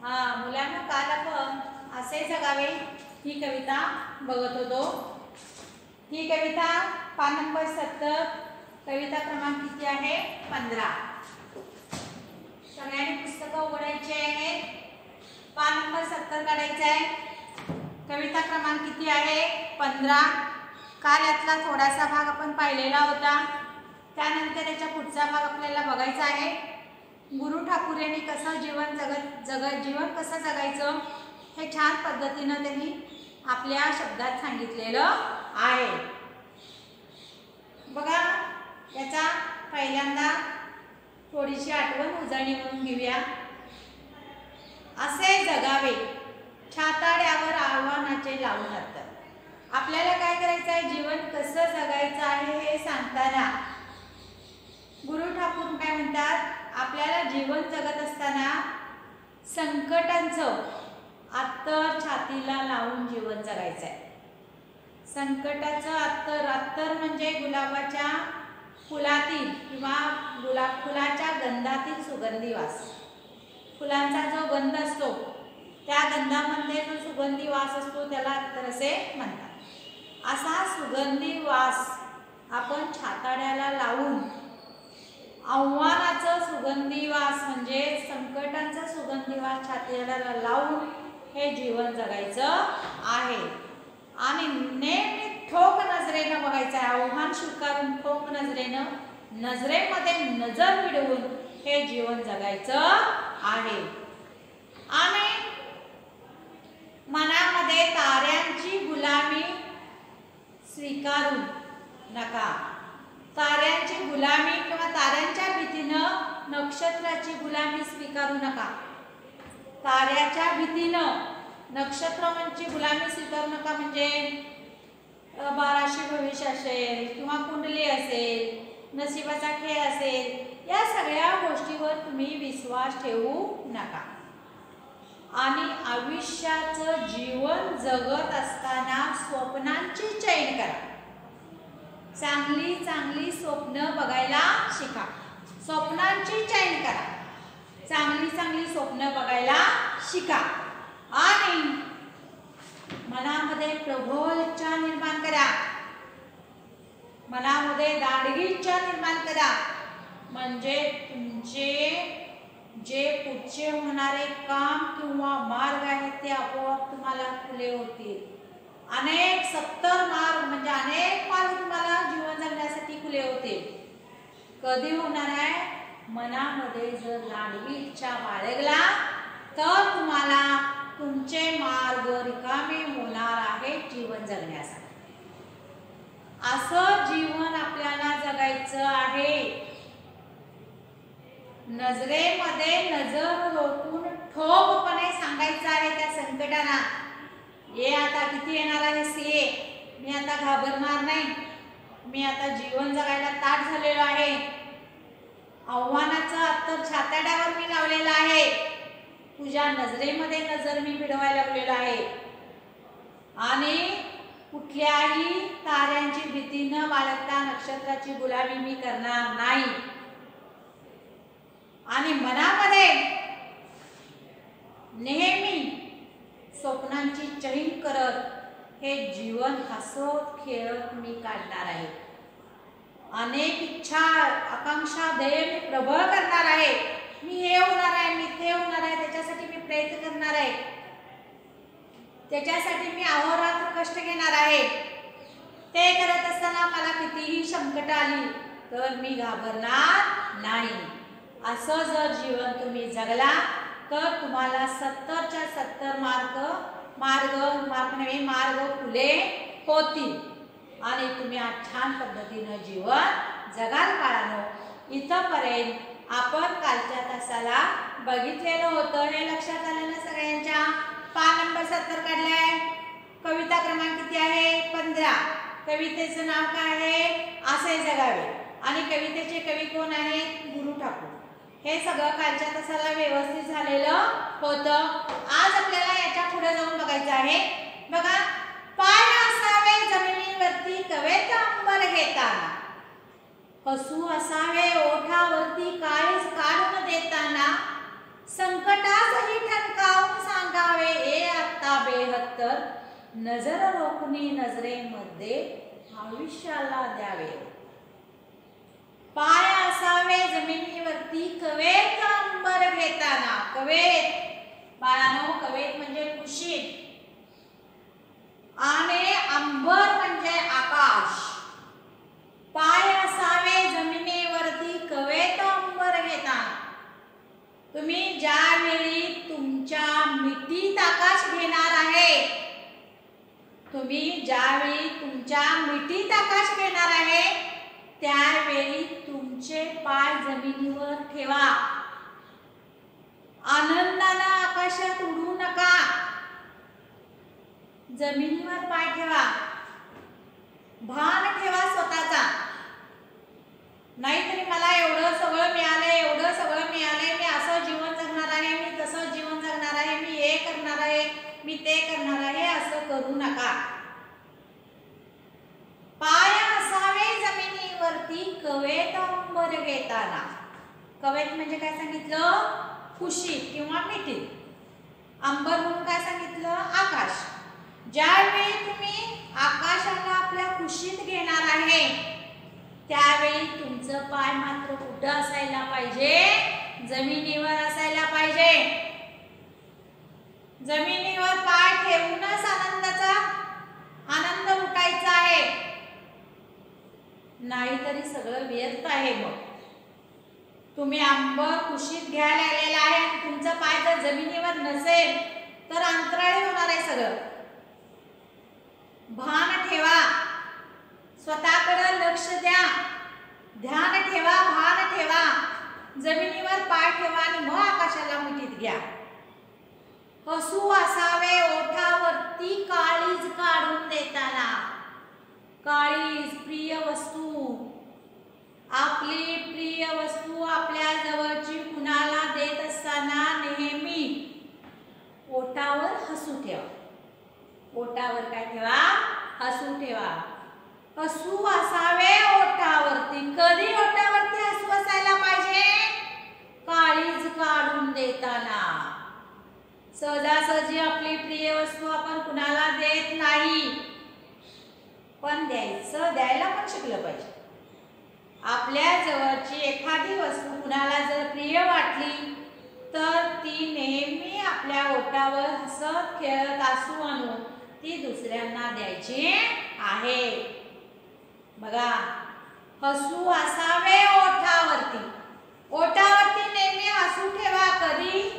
मुलांना काल आपण असे जगावे ही कविता बघत होतो। ही कविता पान नंबर 70, कविता क्रमांक किती आहे? 15। सगळ्यांनी पुस्तकं उघडायची आहेत, पान नंबर 70 काढायचा आहे। कविता क्रमांक किती आहे? 15। काल यातला थोडासा भाग आपण पाहिलेला होता, त्यानंतर याचा पुढचा भाग आपल्याला बघायचा आहे। गुरु ठाकूर यांनी कसं जीवन कसं जगायचं हे छान पद्धतीने त्यांनी आपल्या शब्दात सांगितलेलं आहे। बघा, याचा पहिल्यांदा थोडीशी आठवण उजळणी म्हणून घेऊया। असे जगावे छाताड्यावर आव्हानाचे लावून हात। आपल्याला काय करायचं आहे? जीवन कसं जगायचं आहे हे सांगताना गुरु ठाकूर काय म्हणतात? आपल्याला जीवन जगत असताना संकटांचं अत्तर छातीला लावून जीवन जगायचं आहे। संकटाचं अत्तर म्हणजे गुलाबाच्या फुलातील किंवा फुलाच्या गंधातील सुगंधी वास। फुलांचा जो गंध असतो त्या गंधामध्ये जो सुगंधी वास असतो त्याला अत्तर असे म्हणतात। असा सुगंधी वास आपण छाताड्याला लावून आव्हानाचा सुगंधी वास म्हणजे संकटांचा सुगंधी वास छातीला लावून हे जीवन जगायचं आहे। आणि नेहमी ठोक नजरेनं बघायचं आहे। आव्हान स्वीकारून ठोक नजरेनं नजरेमध्ये नजर मिळवून हे जीवन जगायचं आहे। आणि मनामध्ये ताऱ्यांची गुलामी स्वीकारू नका। ताऱ्यांची गुलामी किंवा ताऱ्यांच्या भीतीनं नक्षत्राची गुलामी स्वीकारू नका। ताऱ्याच्या भीतीनं नक्षत्रांची गुलामी स्वीकारू नका म्हणजे 12शी भविष्य असेल किंवा कुंडली असेल, नशिबाचा खेळ असेल, या सगळ्या गोष्टीवर तुम्ही विश्वास ठेवू नका। आणि आयुष्याचं जीवन जगत असताना स्वप्नांची चैन करा। चांगली चांगली स्वप्न बघायला शिका। स्वप्नांची चैन करा, चांगली चांगली स्वप्न बघायला शिका। आणि मनामध्ये प्रबळ इच्छा निर्माण करा, मनामध्ये दांडगी इच्छा निर्माण करा। म्हणजे तुमचे जे पुढचे होणारे काम किंवा मार्ग आहेत ते आपोआप तुम्हाला खुले होतील। अनेक 70 मार्ग म्हणजे अनेक मार्ग तुम्हाला जीवन जगण्यासाठी खुले होतील। कधी होणार आहे? मनामध्ये जर दांडगी इच्छा बाळगला तर तुम्हाला तुमचे मार्ग रिकामे होणार आहेत जीवन जगण्यासाठी। असं जीवन आपल्याला जगायचं आहे। नजरेमध्ये नजर रोखून ठोकपणे सांगायचं आहे त्या संकटांना, ये आता किती येणार आहे सीए, मी आता घाबरणार नाही, मी आता जीवन जगायला ताठ झालेलो आहे। आव्हानाचं अत्तर छाताड्यावर मी लावलेलं आहे, तुझ्या नजरेमध्ये नजर मी भिडवायला लागलेलो आहे। आणि कुठल्याही ताऱ्यांची भीती न बाळगता नक्षत्राची गुलामी मी करणार नाही। आणि मनामध्ये नेहमी स्वप्नांची चैन करत हे जीवन हसत खेळत मी काढणार आहे। अनेक इच्छा आकांक्षा ध्येय मी प्रबळ करणार आहे। मी हे होणार आहे, मी ते होणार आहे, त्याच्यासाठी मी प्रयत्न करणार आहे, त्याच्यासाठी मी अहोरात्र कष्ट घेणार आहे। ते करत असताना मला कितीही संकट आली तर मी घाबरणार नाही। असं जर जीवन तुम्ही जगला तर तुम्हाला 70च्या 70 मार्ग खुले होतील आणि तुम्ही छान पद्धतीने जीवन जगाल काळानो। इथपर्यंत आपण कालच्या तासाला बघितलेलं होतं, हे लक्षात आलं ना सगळ्यांच्या? पान नंबर 70 काढलाय। कविता क्रमांक किती आहे? 15। कवितेचं नाव काय आहे? असे जगावे। आणि कवितेचे कवी कोण आहेत? गुरु ठाकूर। हे सगळं कालच्या तासाला व्यवस्थित झालेलं होतं। आज आपल्याला याच्या पुढे जाऊन बघायचं आहे। बघा, पाय असावे जमिनीवरती कवेत अंबर घेताना, हसू असावे ओठावरती काळीज काढून देताना, संकटासही ठणकाव उत्तर नजर रोखणी नजरेमध्ये आयुष्याला द्यावे. पाय असावे जमिनीवरती कवेत अंबर घेताना. कवेत बाळांनो, कवेत म्हणजे कुशीत आणि अंबर म्हणजे आकाश. पाय असावे जमिनीवरती कवेत अंबर घेताना. तुम्ही ज्यावेळी तुमच्या मिठीत आकाश घेणार आहे, तुम्ही ज्यावेळी तुमच्या मिठीत आकाश घेणार आहे त्यावेळी तुमचे पाय जमिनीवर ठेवा. आनंदाने आकाशात उडू नका, जमिनीवर पाय ठेवा. भान ठेवा स्वतःचा. नाहीतरी मला एवढं सगळं मिळालंय, एवढं सगळं मिळालंय, मी असं जीवन जगणार आहे, मी तसं जीवन जगणार आहे, मी हे करणार आहे, मी ते करणार आहे, असं करू नका. पाय असावे जमिनीवरती कवेत अंबर घेताना. कवेत म्हणजे काय सांगितलं? कुशीत किंवा मिठीत. अंबर म्हणून काय सांगितलं? आकाश. ज्यावेळी तुम्ही आकाशाला आपल्या कुशीत घेणार आहे त्यावेळी तुमचं पाय मात्र कुठं असायला पाहिजे? जमिनीवर असायला पाहिजे. जमिनीवर पाय ठेवूनच आनंद लुटायचा आहे, नाहीतरी सगळं व्यर्थ आहे. मग तुम्ही अंबर कुशीत घ्यायला आलेला आहे आणि तुमचा पाय जर जमिनीवर नसेल तर अंतराळी होणार आहे सगळं. भान ठेवा, स्वतःकडे लक्ष द्या, ध्यान ठेवा, भान ठेवा. जमिनीवर पाय ठेवा आणि मग आकाशाला मिठीत घ्या. हसू असावे ओठावरती काळीज काढून देताना. काळीज प्रिय वस्तू, आपली प्रिय वस्तू आपल्या जवळची कुणाला देत असताना नेहमी ओठावर हसू ठेवा. ओठावर काय ठेवा? हसू ठेवा. हसू असावे ओठावरती. कधी ओठावरती हसू असायला पाहिजे? काळीज काढून देताना. सहजासहजी आपली प्रिय वस्तू आपण कुणाला देत नाही, पण द्यायला पण शिकलं पाहिजे. आपल्या जवळची एखादी वस्तू कुणाला जर प्रिय वाटली तर ती नेहमी आपल्या ओठावर हसत खेळत हसू आणून ती दुसऱ्यांना द्यायची आहे. बघा, हसू असावे ओठावरती. ओठावरती नेहमी हसू ठेवा. कधी?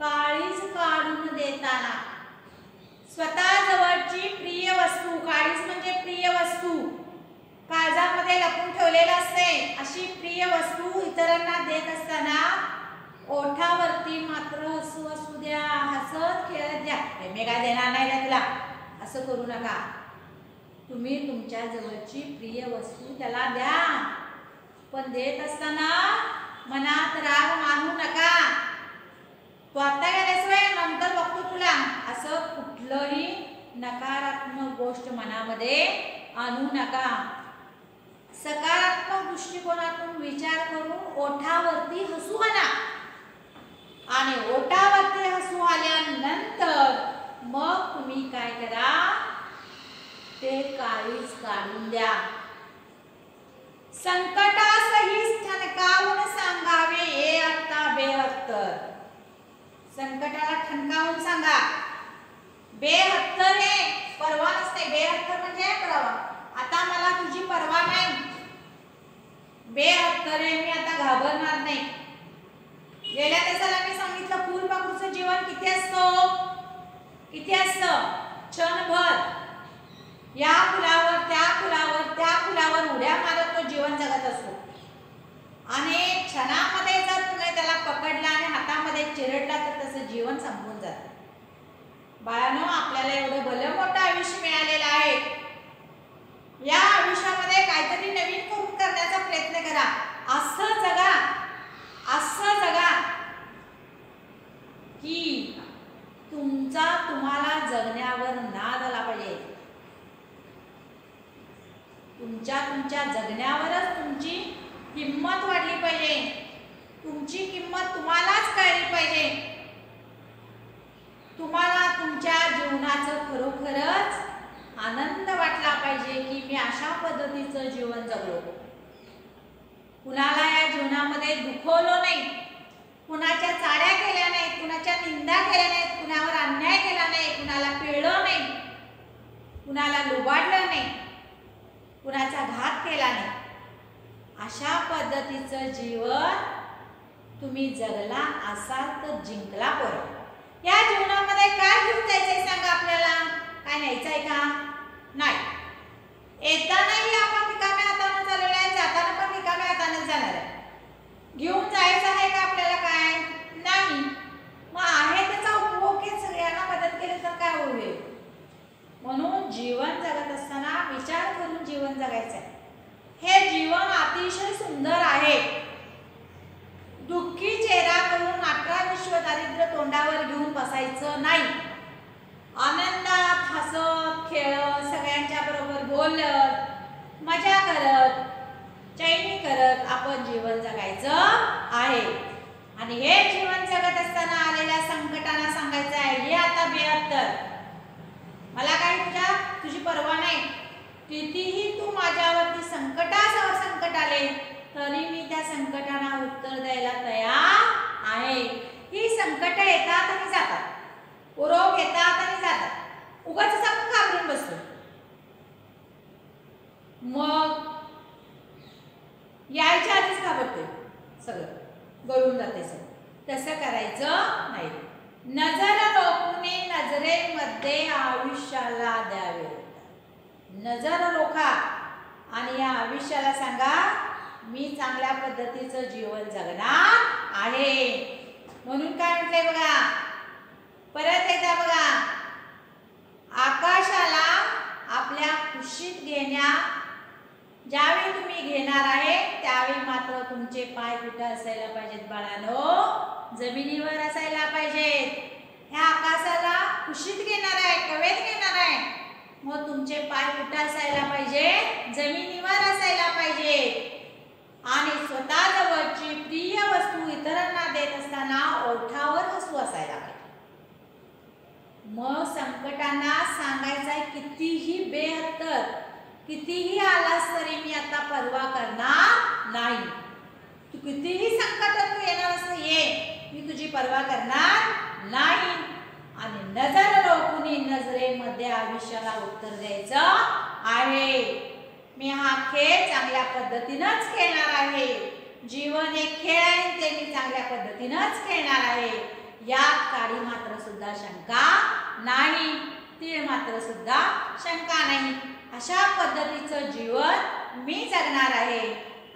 काळीज काढून देताना. स्वतः जवळची प्रिय वस्तू, काळीज म्हणजे प्रिय वस्तू, काळजामध्ये लपून ठेवलेलं असते अशी प्रिय वस्तू इतरांना देत असताना ओठावरती मात्र हसू असू द्या, हसत खेळत द्या. मी काय देणार नाही रे तुला, असं करू नका. तुम्ही तुमच्या जवळची प्रिय वस्तू त्याला द्या, पण देत असताना मनात राग मानू नका. तू आता गेल्याशिवाय नंतर बघतो तुला, असं कुठलंही नकारात्मक गोष्ट मनामध्ये आणू नका. सकारात्मक दृष्टिकोनातून विचार करून ओठावरती हसू आणा आणि ओठावरती हसू आल्यानंतर मग तुम्ही काय करा? ते काळीज काढून द्या. संकटासही ठणकावून सांगावे हे आता बेहत्तर. संकटाला ठणकावून सांगा. बेहत्तर आहे, परवा नसते. बेहत्तर म्हणजे परवा. आता मला तुझी परवा नाही, बेहत्तर आहे, मी आता घाबरणार नाही. गेल्या दिवसाला मी सांगितलं फुलपाखरूचं जीवन किती असतं? किती असतं? क्षणभर. या फुलावर त्या फुलावर त्या फुलावर उड्या मारत तो जीवन जगत असतो आणि क्षणामध्ये जर तुम्ही त्याला पकडला आणि हातामध्ये चिरडला तर त्याचं जीवन संपून जातं. बाळांनो, आपल्याला एवढं भलं मोठं आयुष्य मिळालेलं आहे. या आयुष्यामध्ये काहीतरी नवीन करण्याचा प्रयत्न करा. असं जगा, असं जगा की तुम्हाला जगण्यावर नाद आला पाहिजे. तुमच्या जगण्यावरच तुमची किंमत वाढली पाहिजे. तुमची किंमत तुम्हालाच कळली पाहिजे. तुम्हाला तुमच्या जीवनाचं खरोखर अशा पद्धतीचं जीवन जगलो, कुणाला या जीवनामध्ये दुखवलो नाही, कुणाच्या चाड्या केल्या नाहीत, कुणाच्या निंदा केल्या नाहीत, कुणावर अन्याय केला नाही, कुणाला पिळलं नाही, कुणाला लुबाडलं नाही, कुणाचा घात केला नाही. अशा पद्धतीचं जीवन तुम्ही जगला असाल तर जिंकला बरं. या जीवनामध्ये काय घेऊन जायचंय सांगा आपल्याला? काय न्यायचंय का? नाही. येतानाही आपण रिकाम्या हाताने चाललेलो आहे, जाताना पण रिकाम्या हाताने जाणार आहे. घेऊन जायचं आहे का आपल्याला? काय नाही. मग आहे त्याचा उपभोग घेत सगळ्यांना मदत केली तर काय होईल? म्हणून जीवन जगत असताना विचार करून जीवन जगायचं आहे. हे जीवन अतिशय सुंदर आहे. दुःखी चेहरा करून 18 विश्व दारिद्र्य तोंडावर घेऊन बसायचं नाही. आनंदात हसत खेळत सगळ्यांच्या बरोबर बोलत मजा करत चैनी करत आपण जीवन जगायचं आहे. आणि हे जीवन जगत असताना आलेल्या संकटांना सांगायचं आहे, हे आता बेअत्तर, मला काही तुझी पर्वा नाही. कितीही तू माझ्यावरती संकटासवर संकट आले तरी मी त्या संकटांना उत्तर द्यायला तयार आहे. ही संकट येतात आणि जातात, रोग येतात आणि जातात. उगाच आपण घाबरून बसतो, मग यायच्या आधीच घाबरते, सगळं गळून जाते. सगळं तसं करायचं नाही. नजर रोखणे नजरेमध्ये आयुष्याला द्यावे. नजर रोखा आणि या आयुष्याला सांगा मी चांगल्या पद्धतीचं जीवन जगणार आहे. म्हणून काय म्हटलंय बघा, परत एकदा बघा, आकाशाला आपल्या कुशीत घेण्या ज्यावेळी तुम्ही घेणार आहे त्यावेळी मात्र तुमचे पाय कुठे असायला पाहिजेत बाळांनो? जमिनीवर असायला पाहिजेत. ह्या आकाशाला कुशीत घेणार आहे, कवेत घेणार आहे, मग तुमचे पाय कुठे असायला पाहिजे? जमिनीवर असायला पाहिजे. आणि स्वतःजवळची प्रिय वस्तू इतरांना देत असताना ओठावर हसू असायला पाहिजे. मग संकटांना सांगायचंय कितीही बेहत्तर, कितीही आलास तरी मी आता पर्वा करणार नाही. तू कितीही संकट तू येणार असं ये, मी तुझी पर्वा करणार नाही. आणि नजर रोखून नजरेमध्ये आयुष्याला उत्तर द्यायचं आहे. मी हा खेळ चांगल्या पद्धतीनंच खेळणार आहे. जीवन एक खेळ आहे, ते मी चांगल्या पद्धतीनंच खेळणार आहे. यात काडी मात्र सुद्धा शंका नाही, तीळ मात्र सुद्धा शंका नाही. अशा पद्धतीचं जीवन मी जगणार आहे.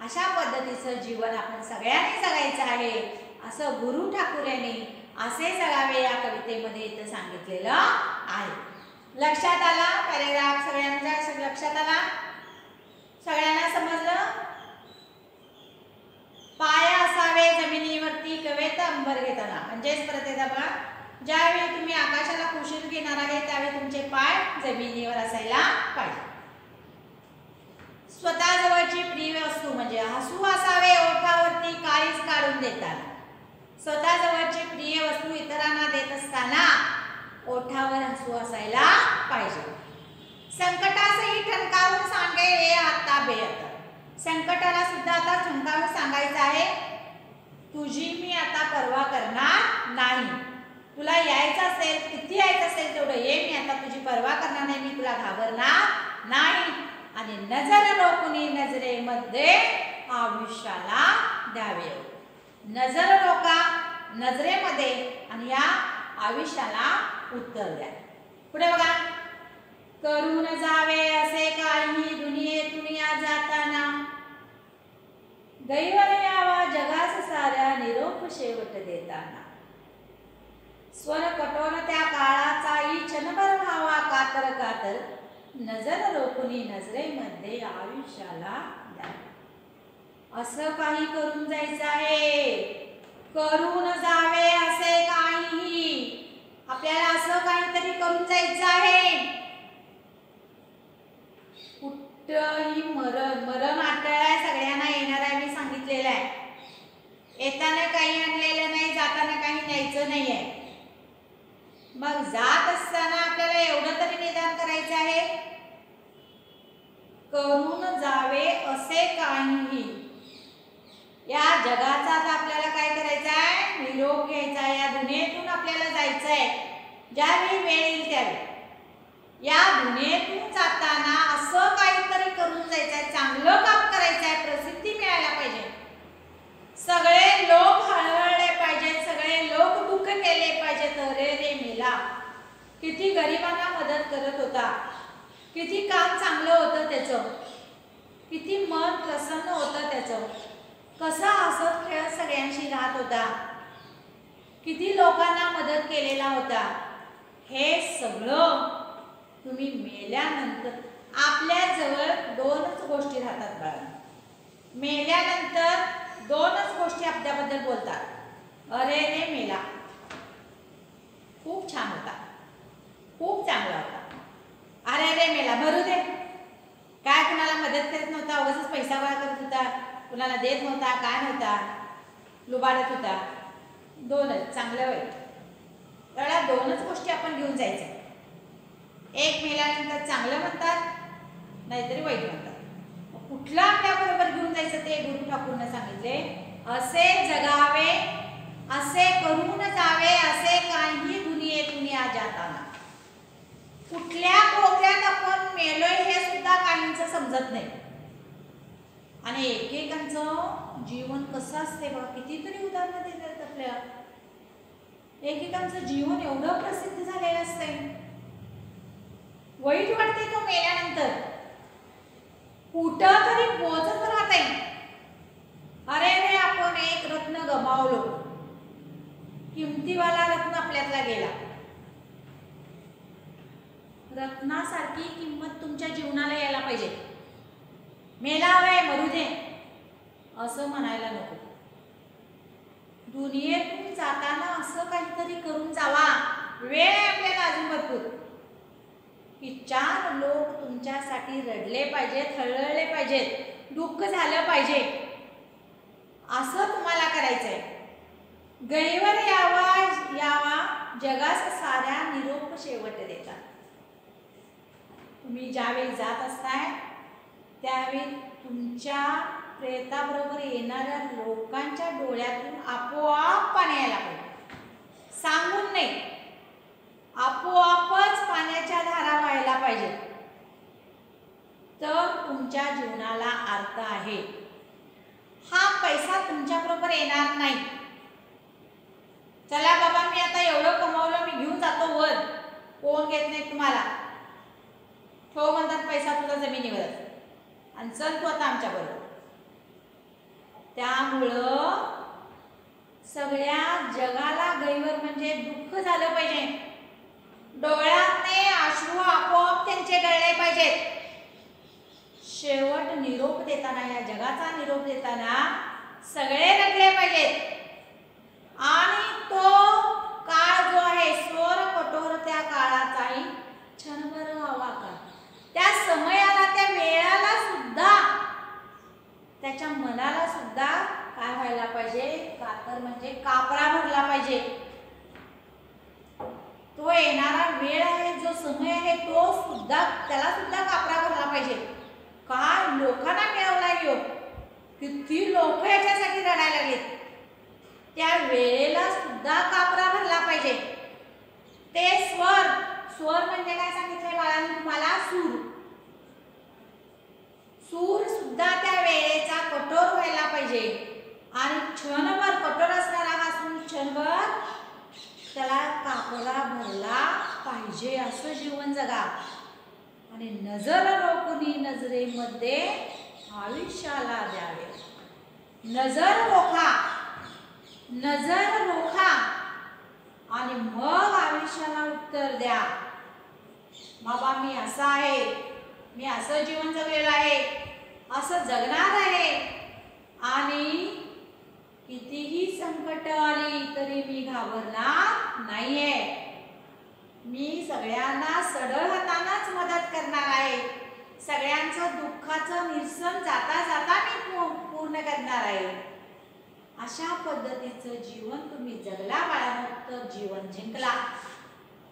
अशा पद्धतीचं जीवन आपण सगळ्यांनी जगायचं आहे असं गुरु ठाकूर यांनी असे जगावे या कवितेमध्ये इथं सांगितलेलं आहे. लक्षात आला? पॅरेग्राफ सगळ्यांच्या लक्षात आला? सगळ्यांना समजलं? पाय असावे जमिनीवरती कवेत अंबर घेताना. म्हणजेच परत एकदा बघा, ज्यावेळी तुम्ही आकाशाला कुशीत घेणार आहे त्यावेळी तुमचे पाय जमिनीवर असायला पाहिजे. स्वतःजवळची प्रिय वस्तू म्हणजे हसू असावे ओठावरती काळीज काढून देताना. स्वतःजवळची प्रिय वस्तू इतरांना देत असताना ओठावर हसू असायला पाहिजे. संकटासही ठणकावून सांगे हे आता बेअत्तर. संकटाला सुद्धा आता ठणकावून सांगायचं आहे, तुझी मी आता पर्वा करणार नाही. तुला यायचं असेल, किती यायचं असेल तेवढं ये, मी आता तुझी पर्वा करणार नाही, मी तुला घाबरणार नाही. आणि नजर रोखून नजरेमध्ये आयुष्याला द्यावे. नजर रोखा नजरेमध्ये आणि या आयुष्याला उत्तर द्या. पुढे बघा, करून जावे असे काही दुनियेतून या जाताना, दैवर यावा जगास साऱ्या निरोप शेवट देताना. स्वर कटोन त्या काळाचाही क्षणभर व्हावा कातर कातर, नजर रोखून नजरेमध्ये आयुष्याला द्या. असं काही करून जायचं आहे. करून जावे असे काहीही, आपल्याला असं काहीतरी करून जायचं आहे. कुठंही मरण अटळाय सगळ्यांना येणार आहे, मी सांगितलेलं आहे. येताना काही आणलेलं नाही, जाताना काही न्यायचं नाही आहे. मग जात असताना आपल्याला एवढं तरी निदान करायचं आहे, करून जावे असे काहीही. या जगाचा आता आपल्याला काय करायचं आहे? निरोप घ्यायचा आहे. या दुनियेतून आपल्याला जायचं आहे. ज्यावेळी वेळ येईल त्यावेळी या दुनियेतून जाताना असं काहीतरी करून जायचं आहे, चांगलं काम करायचं आहे, प्रसिद्धी मिळायला पाहिजे, सगळे लोक हळहळले पाहिजेत, सगळे लोक दुःख केले पाहिजेत. अरे रे मेला, किती गरिबांना मदत करत होता, किती काम चांगलं होतं त्याचं, किती मन प्रसन्न होतं त्याचं, कसा हसत खेळत सगळ्यांशी राहत होता, किती लोकांना मदत केलेला होता. हे सगळं तुम्ही मेल्यानंतर आपल्या जवळ दोनच गोष्टी राहतात बाळा. मेल्यानंतर दोनच गोष्टी आपल्याबद्दल बोलतात. अरे रे मेला, खूप छान होता, खूप चांगला होता. अरे रे मेला, भरू दे, काय कुणाला मदत करत नव्हता, उगाच पैसा गोळा करत होता, कुणाला देत नव्हता, काय नव्हता, लुबाडत होता. दोनच, चांगलं वाईट, एवढ्या दोनच गोष्टी आपण घेऊन जायच्या. एक मेल्यानंतर चांगलं म्हणतात, नाहीतरी वाईट म्हणतात. कुठलं आपल्या बरोबर घेऊन जायचं ते गुरु ठाकूरने सांगितले. असे जगावे, असे करून जावे, असे काही दुनियेतून या जाताना. कुठल्या कोपऱ्यात आपण मेलोय हे सुद्धा काहींचं समजत नाही. आणि एकेकांचं जीवन कसं असते बघा, कितीतरी उदाहरणं देतात आपल्या. एकेकांचं जीवन एवढं प्रसिद्ध झालेलं असतंय, वाईट वाटते तो मेल्यानंतर, कुठं तरी पोचत राहत आहे. अरे रे, आपण एक रत्न गमावलो, किमतीवाला रत्न आपल्यातला गेला. रत्नासारखी किंमत तुमच्या जीवनाला यायला पाहिजे. मेला हवाय, मरू दे असं म्हणायला नको. दुनियेतून जाताना असं काहीतरी करून जावा. वेळ आहे आपल्याला अजून भरपूर, की 4 लोक तुमच्यासाठी रडले पाहिजेत, हळहळले पाहिजेत, दुःख झालं पाहिजे, असं तुम्हाला करायचंय. गैवर यावा जगास साऱ्या निरोप शेवट देतात. तुम्ही ज्यावेळी जात असताय त्यावेळी तुमच्या प्रेताबरोबर येणाऱ्या लोकांच्या डोळ्यातून आपोआप पाणी यायला पाहिजे, सांगून नाही, आपोआपच पाण्याच्या धारा व्हायला पाहिजे. तर तुमच्या जीवनाला अर्थ आहे. हा पैसा तुमच्या बरोबर येणार नाही. चला बाबा, मी आता एवढं कमावलं, मी घेऊन जातो वर, कोण घेत नाही तुम्हाला. ठेव म्हणतात पैसा तुझा जमिनीवरच, आणि चल तू आता आमच्या बरोबर. त्यामुळं सगळ्या जगाला गैवर म्हणजे दुःख झालं पाहिजे, डोळ्यातले अश्रू आपोआप त्यांचे गळले पाहिजेत. शेवट निरोप देताना, या जगाचा निरोप देताना सगळे रडले पाहिजेत. आणि तो काळ जो आहे सोर कठोर, त्या काळाचाही क्षणभर हवा का, त्या समयाला, त्या वेळाला सुद्धा, त्याच्या मनाला सुद्धा काय व्हायला पाहिजे? कातर म्हणजे कापरा भरला पाहिजे. तो येणारा वेळ आहे, जो समय आहे, तो सुद्धा, त्याला सुद्धा कापरा भरला पाहिजे. काय लोकांना मिळवला येऊ, किती लोक याच्यासाठी रडायला लागलेत. त्या वेळेला सुद्धा कापरा भरला पाहिजे. ते स्वर, स्वर म्हणजे काय सांगितलंय बाळांनी तुम्हाला? सूर. सूर सुद्धा त्या वेळेचा कठोर व्हायला पाहिजे. आणि क्षणभर कठोर असणारा हा सूर क्षणभर त्याला कापरा भरला पाहिजे, असं जीवन जगा. आणि नजर रोखुनी नजरेमध्ये आयुष्याला द्यावे. नजर रोखा, नजर रोखा, आणि मग आयुष्याला उत्तर द्या. बाबा मी असा आहे, मी असं जीवन जगलेलं आहे, असं जगणार आहे, आणि कितीही संकट आली तरी मी घाबरणार नाहीये. मी सगळ्यांना सढळ हातानेच मदत करणार आहे. सगळ्यांचं दुःखाचं निरसन जाता जाता मी पूर्ण करणार आहे. अशा पद्धतीचं जीवन तुम्ही जगला बाळांनो, तर जीवन जिंकला.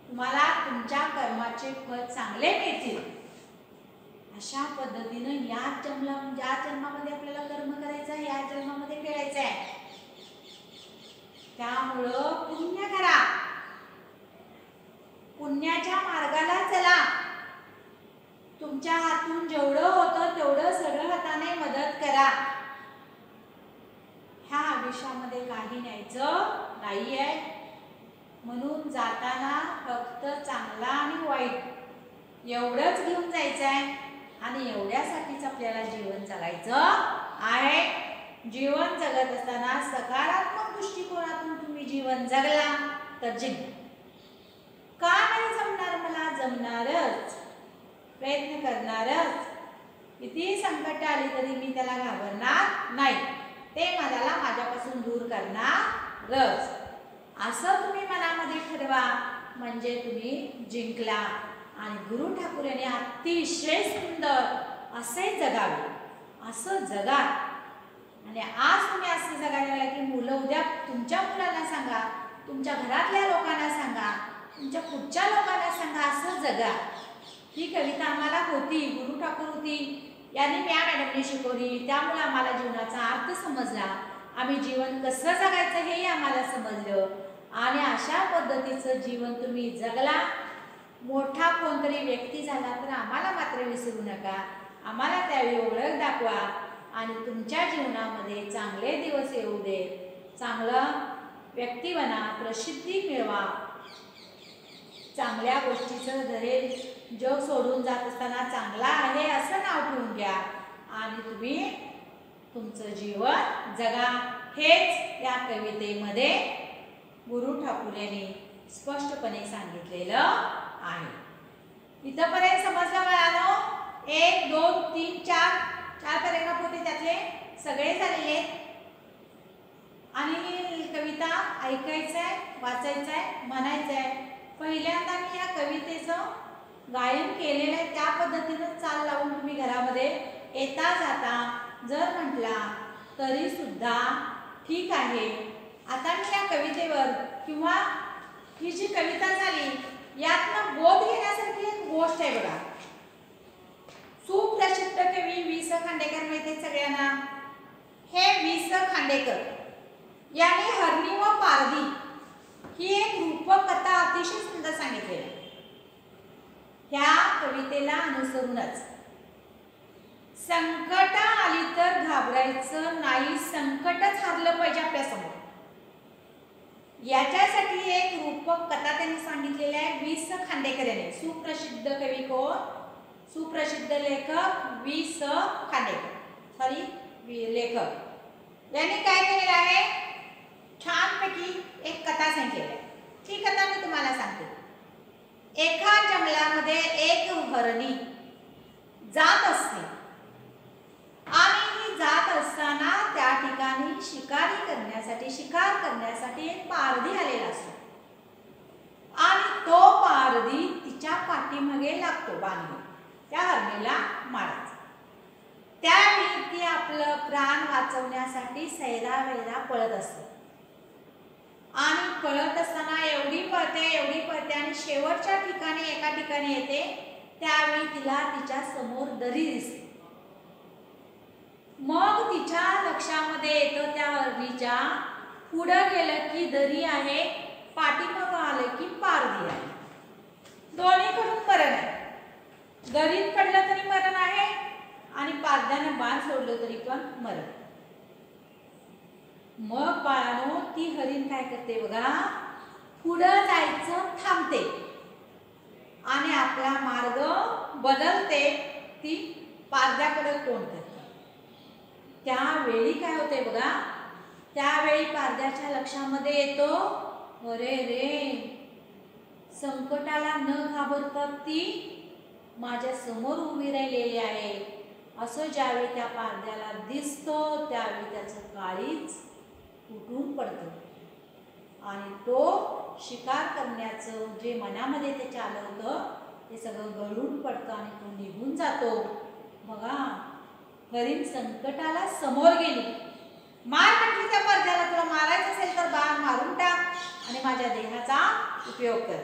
तुम्हाला तुमच्या कर्माचे फळ चांगले मिळतील. अशा पद्धतीनं या जन्मामध्ये आपल्याला कर्म करायचं आहे, या जन्मामध्ये खेळायचं आहे. त्यामुळं पुण्य करा, पुण्याच्या मार्गाला चला. तुमच्या हातून जेवढं होतं तेवढं सरळ हाताने मदत करा. ह्या आयुष्यामध्ये काही न्यायचं नाहीये, म्हणून जाताना फक्त चांगला आणि वाईट एवढंच घेऊन जायचं आहे आणि एवढ्यासाठीच आपल्याला जीवन जगायचं आहे. जीवन जगत असताना सकारात्मक दृष्टिकोनातून तुम्ही जीवन जगला तर जिंक. का नाही जमणार? मला जमणारच, प्रयत्न करणारच. किती संकट आली तरी मी त्याला घाबरणार नाही, ते मला माझ्यापासून दूर करणारच. असं तुम्ही मनामध्ये ठरवा, म्हणजे तुम्ही जिंकला. आणि गुरु ठाकूर यांनी अतिशय सुंदर असे जगावे, असं जगा. आणि आज तुम्ही असं जगायला लागला की मुलं उद्या तुमच्या मुलांना सांगा, तुमच्या घरातल्या लोकांना सांगा, तुमच्या पुढच्या लोकांना सांगा, असं जगा. ही कविता आम्हाला होती, गुरु ठाकूर होती, यांनी या मॅडमने शिकवली. त्यामुळे आम्हाला जीवनाचा अर्थ समजला, आम्ही जीवन कसं जगायचं हेही आम्हाला समजलं. आणि अशा पद्धतीचं जीवन तुम्ही जगला. मोठा कोणतरी व्यक्ती झाला तर आम्हाला मात्र विसरू नका, आम्हाला त्यावेळी ओळख दाखवा आणि तुमच्या जीवनामध्ये चांगले दिवस येऊ दे. चांगलं व्यक्ती बना, प्रसिद्धी मिळवा, चांगल्या गोष्टीचं धरेल. जग सोडून जात असताना चांगला आहे असं नाव ठेवून घ्या आणि तुम्ही तुमचं जीवन जगा. हेच या कवितेमध्ये गुरु ठाकूर यांनी स्पष्टपणे सांगितलेलं आहे. इथपर्यंत समजलं बाळांनो? 1 2 3 4 पॅरेग्राफ होते, त्यातले सगळे झालेले आणि कविता ऐकायचं आहे, वाचायचं आहे, म्हणायचं आहे. पहिल्यांदा मी या कवितेचं गायन केलेलं आहे, त्या पद्धतीनं चाल लावून तुम्ही घरामध्ये येता जाता जर म्हटला तरी सुद्धा ठीक आहे. आता मी या कवितेवर किंवा ही जी कविता झाली यातनं बोध घेण्यासारखी एक गोष्ट आहे बघा. सुप्रसिद्ध कवी वि.स. खांडेकर माहिती आहे सगळ्यांना. हे वि.स. खांडेकर यांनी हरणी व पारधी ही एक रूपकथा अतिशय सुंदर सांगितलेली आहे. ह्या कवितेला अनुसरूनच संकट आली तर घाबरायचं नाही, संकटच हरलं पाहिजे आपल्या समोर, याच्यासाठी एक रूपक कथा त्यांनी सांगितलेली आहे वि.स. खांडेकर यांनी. सुप्रसिद्ध कवी कोण? सुप्रसिद्ध लेखक वि.स. खांडेकर, लेखक यांनी काय केलेलं आहे, छानपैकी एक कथा सांगितलेली आहे. ती कथा मी तुम्हाला सांगते. एका जंगलामध्ये एक हरणी जात असते आणि ही जात असताना त्या ठिकाणी शिकार करण्यासाठी एक पारधी आलेला असतो आणि तो पारधी तिच्या पाठीमागे लागतो बांधून त्या हरणीला मारायचा. त्यावेळी ती आपलं प्राण वाचवण्यासाठी सैरावैरा पळत असते आणि पळत असताना एवढी पळते आणि शेवटच्या ठिकाणी एका ठिकाणी येते. त्यावेळी तिला तिच्या समोर दरी दिसते. मग तिच्या लक्षामध्ये येतं त्या हरणीच्या पुढं गेलं की दरी आहे, पाठीमागं आलं की पारधी आहे. दोन्हीकडून मरण आहे. दरीत पडलं तरी मरण आहे आणि पारध्यानं बाण सोडलं तरी पण मरण. मग बाळानो ती हरीण काय करते बघा, पुढं जायचं थांबते आणि आपला मार्ग बदलते. ती पारध्याकडे तोंड करते. त्यावेळी काय होते बघा, त्यावेळी पारध्याच्या लक्षामध्ये येतो, अरे रे, संकटाला न घाबरता ती माझ्या समोर उभी राहिलेली आहे. असं ज्यावेळी त्या पारध्याला दिसतं त्यावेळी त्याचं काळीज तुटून पडतं आणि तो शिकार करण्याचं जे मनामध्ये त्याच्या आलं होतं ते सगळं गळून पडतं आणि तो निघून जातो. बघा, हरीण संकटाला समोर गेली. मार म्हटली त्या पारध्याला, तुला मारायचं असेल तर बाण मारून टाक आणि माझ्या देहाचा उपयोग कर.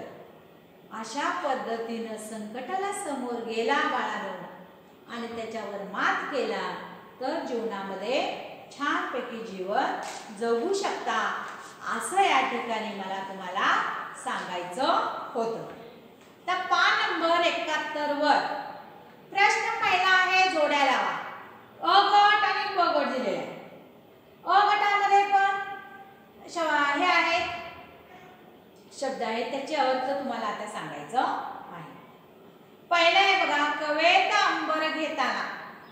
अशा पद्धतीनं संकटाला समोर गेला बाळानो. आणि त्याच्यावर मात केला तर जीवनामध्ये छानपैकी जीवन जगू शकता, असं या ठिकाणी मला तुम्हाला सांगायचं होतं. तर पान नंबर 71 वर प्रश्न पहिला आहे जोड्या लावा. अ गट आणि ब गट दिलेला आहे. अ गटामध्ये पण हे आहेत शब्द आहेत, त्याचे अर्थ तुम्हाला आता सांगायचं आहे. पहिलं आहे बघा, कवेत अंबर घेताना.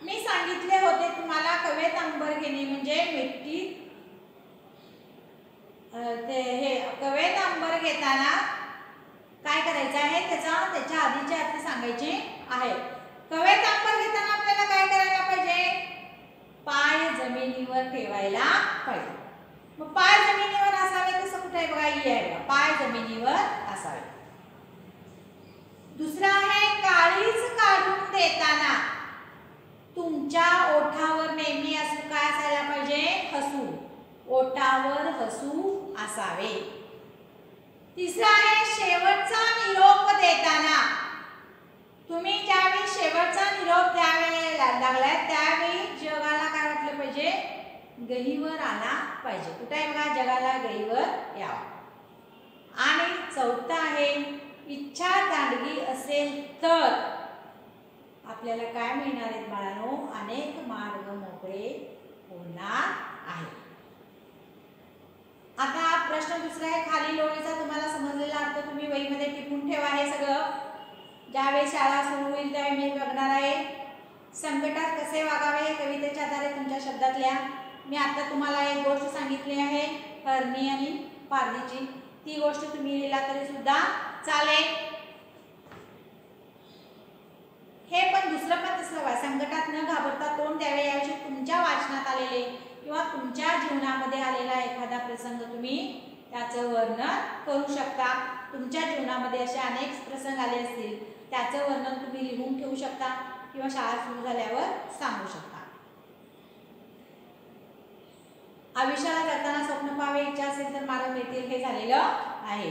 मी सांगितले होते तुम्हाला कवेत अंबर घेणे म्हणजे मिठी हे कवेत अंबर घेताना काय करायचं आहे, त्याच्या आधीचे अर्थ सांगायचे आहे. कवेत अंबर घेताना आपल्याला काय करायला पाहिजे, पाय जमिनीवर ठेवायला पाहिजे. मग पाय जमिनीवर असावे तसं कुठे आहे बघा, ई आहे बघा, पाय जमिनीवर असावे. दुसरा आहे काळीज काढून देताना तुमच्या ओठावर नेहमी असं काय असायला पाहिजे, हसू, ओठावर हसू असावे. तिसरा आहे शेवटचा निरोप देताना तुम्ही ज्यावेळी शेवटचा निरोप द्यायला लागलाय त्यावेळी जगाला काय वाटलं पाहिजे, गहिवर आला पाहिजे. कुठे आहे बघा, जगाला गहिवर यावा. आणि चौथा आहे इच्छा दांडगी असेल तर आपल्याला काय मिळणार आहेत बाळांनो, अनेक मार्ग मोकळे होणार आहेत. आता प्रश्न दुसरा आहे, खाली ओळीचा तुम्हाला समजलेला अर्थ तुम्ही वहीमध्ये टिपून ठेवा. हे सगळं ज्यावेळी शाळा सुरू होईल त्यावेळी मी बघणार आहे. संकटात कसे वागावे हे कवितेच्या आधारे तुमच्या शब्दात लिहा. मी आता तुम्हाला एक गोष्ट सांगितली आहे हरणी आणि पारधीची, ती गोष्ट तुम्ही लिहिला तरी सुद्धा चालेल. हे पण दुसरं पण तिसरं, संकटात न घाबरता तोंड द्यावे याविषयी तुमच्या वाचनात आलेले किंवा तुमच्या जीवनामध्ये आलेला एखादा प्रसंग तुम्ही त्याचं वर्णन करू शकता. तुमच्या जीवनामध्ये असे अनेक प्रसंग आले असतील, त्याचं वर्णन तुम्ही लिहून ठेवू शकता किंवा शाळा सुरू झाल्यावर सांगू शकता. आयुष्याला जगताना स्वप्न पाहावे इच्छा असेल तर मार्ग मिळतील, हे झालेलं आहे.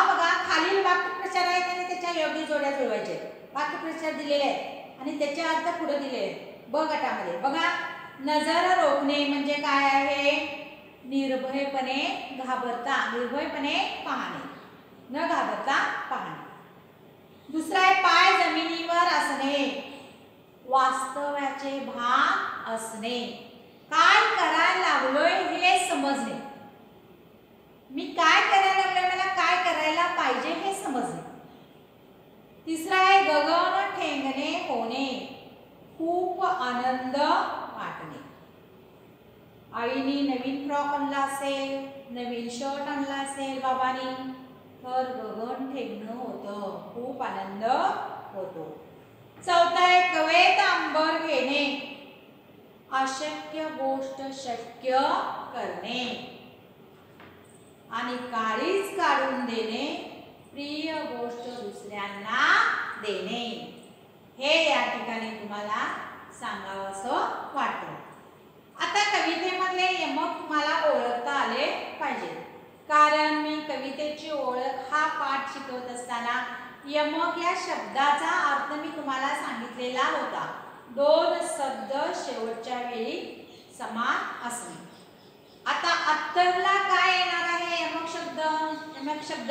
बघा खालील वाक्यप्रचार आहेत आणि त्याच्या योग्य जोड्या जुळवायचे. वाक्यप्रचार दिलेले आहेत आणि त्याचे अर्थ पुढे दिलेले आहेत. ब गटामध्ये बघा, नजर रोखणे म्हणजे काय आहे, निर्भयपणे निर्भयपणे पाहणे, न घाबरता पाहणे. दुसरा आहे पाय जमिनीवर असणे, वास्तव्याचे भान असणे, काय करायला लागलोय हे समजणे. मी काय करायला लागलोय, मला काय करायला पाहिजे हे समजणे. तिसरा आहे गगन ठेंगणे होणे, खूप आनंद वाटणे. आईने नवीन फ्रॉक आणला असेल, नवीन शर्ट आणला असेल बाबांनी, तर गगन ठेंगणं होतं, खूप आनंद होतो. चौथा आहे कवेत अंबर घेणे, अशक्य गोष्ट शक्य करणे. आणि काळीज काढून देणे, प्रिय गोष्ट दुसऱ्यांना देणे. हे या ठिकाणी तुम्हाला सांगावंसं वाटतं. आता कवितेमधले यमक तुम्हाला ओळखता आले पाहिजे, कारण मी कवितेची ओळख हा पाठ शिकवत असताना यमक या शब्दाचा अर्थ मी तुम्हाला सांगितलेला होता. दोन शब्द शेवटच्या वेळी समान असणे. आता अत्तरला काय येणार आहे, यमक शब्द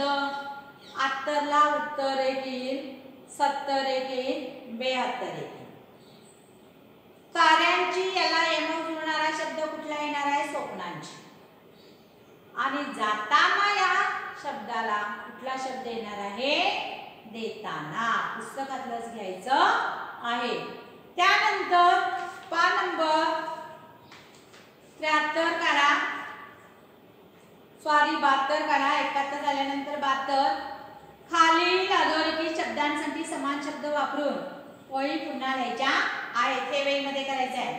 अत्तरला उत्तर एक येईल, 70 एक येईल, 72 येईल. कार्यांची याला यमक जुळणारा शब्द कुठला येणार आहे, स्वप्नांची. आणि जाताना या शब्दाला कुठला शब्द येणार आहे, देताना. पुस्तकातलंच घ्यायचं आहे. त्यानंतर पान नंबर 73 काढा, सॉरी 72 काढा, 71 झाल्यानंतर 72. खालील अधोरेखित शब्दांसाठी समान शब्द वापरून ओळी पुन्हा लिहायच्या आहेत. हे वेळीमध्ये करायचं आहे.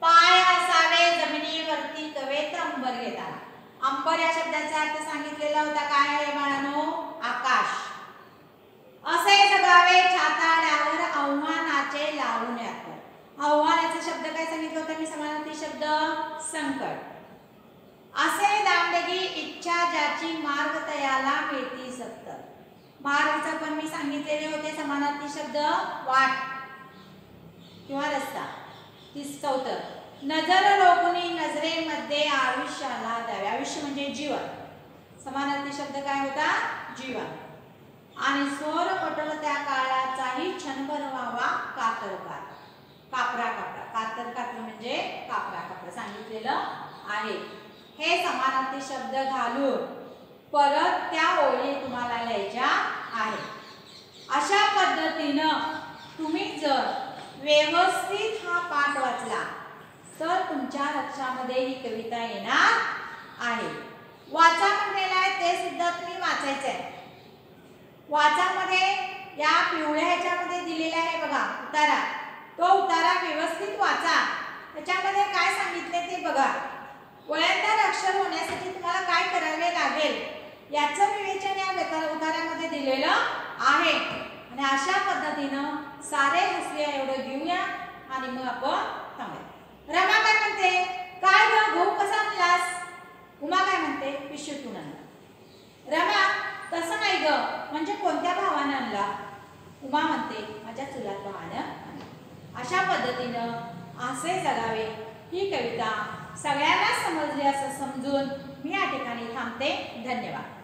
पाय असावे जमिनीवरती कवेत अंबर घेताना. अंबर या शब्दाचा अर्थ सांगितलेला होता, काय आहे बाळांनो, आकाश. असे जगावे छाताड्यावर आव्हानाचे लावून यात. आव्हानाचा शब्द काय सांगितलं होतं मी, समानार्थी शब्द संकट. असे दांडगी इच्छा ज्याची मार्ग तयाला मिळती सत्तर. मार्गचा पण मी सांगितलेले होते समानार्थी शब्द वाट. किंवा रस्ता. चौथं, नजर रोखुनी नजरेमध्ये आयुष्याला द्यावे. आयुष्य म्हणजे जीवन. समानार्थी शब्द काय होता? जीवन. आणि स्वर पटल त्या काळाचाही क्षणभर व्हावा कातरकार. कापरा कापरा. कातर कातर म्हणजे कापरा कापरा सांगितलेलं आहे. हे समानार्थी शब्द घालून परत त्या ओळी तुम्हाला लिहायच्या आहेत. अशा पद्धतीनं तुम्ही जर व्यवस्थित हा पाठ वाचला तर तुमच्या लक्षामध्ये ही कविता येणार आहे. वाचा म्हणलेलं आहे ते सुद्धा तुम्ही वाचायचं आहे. वाचामध्ये या पिवळ्या ह्याच्यामध्ये दिलेला आहे बघा उतारा. तो उतारा व्यवस्थित वाचा. त्याच्यामध्ये काय सांगितले ते बघा. वळणदार अक्षर होण्यासाठी तुम्हाला काय करावे लागेल याचं विवेचन या उतार्यामध्ये दिलेलं आहे. आणि अशा पद्धतीनं सारे हसले एवढं घेऊया आणि मग आपण थांबूया. रमा काय म्हणते? काय ग गहू कसा आणलास? उमा काय म्हणते? पिशवीतून आणला. रमा तसं नाही ग, म्हणजे कोणत्या भावाने आणला? उमा म्हणते माझ्या चुलत भावानं आणला. अशा पद्धतीनं असे जगावे ही कविता सगळ्यांना समजली असं समजून मी या ठिकाणी थांबते. धन्यवाद.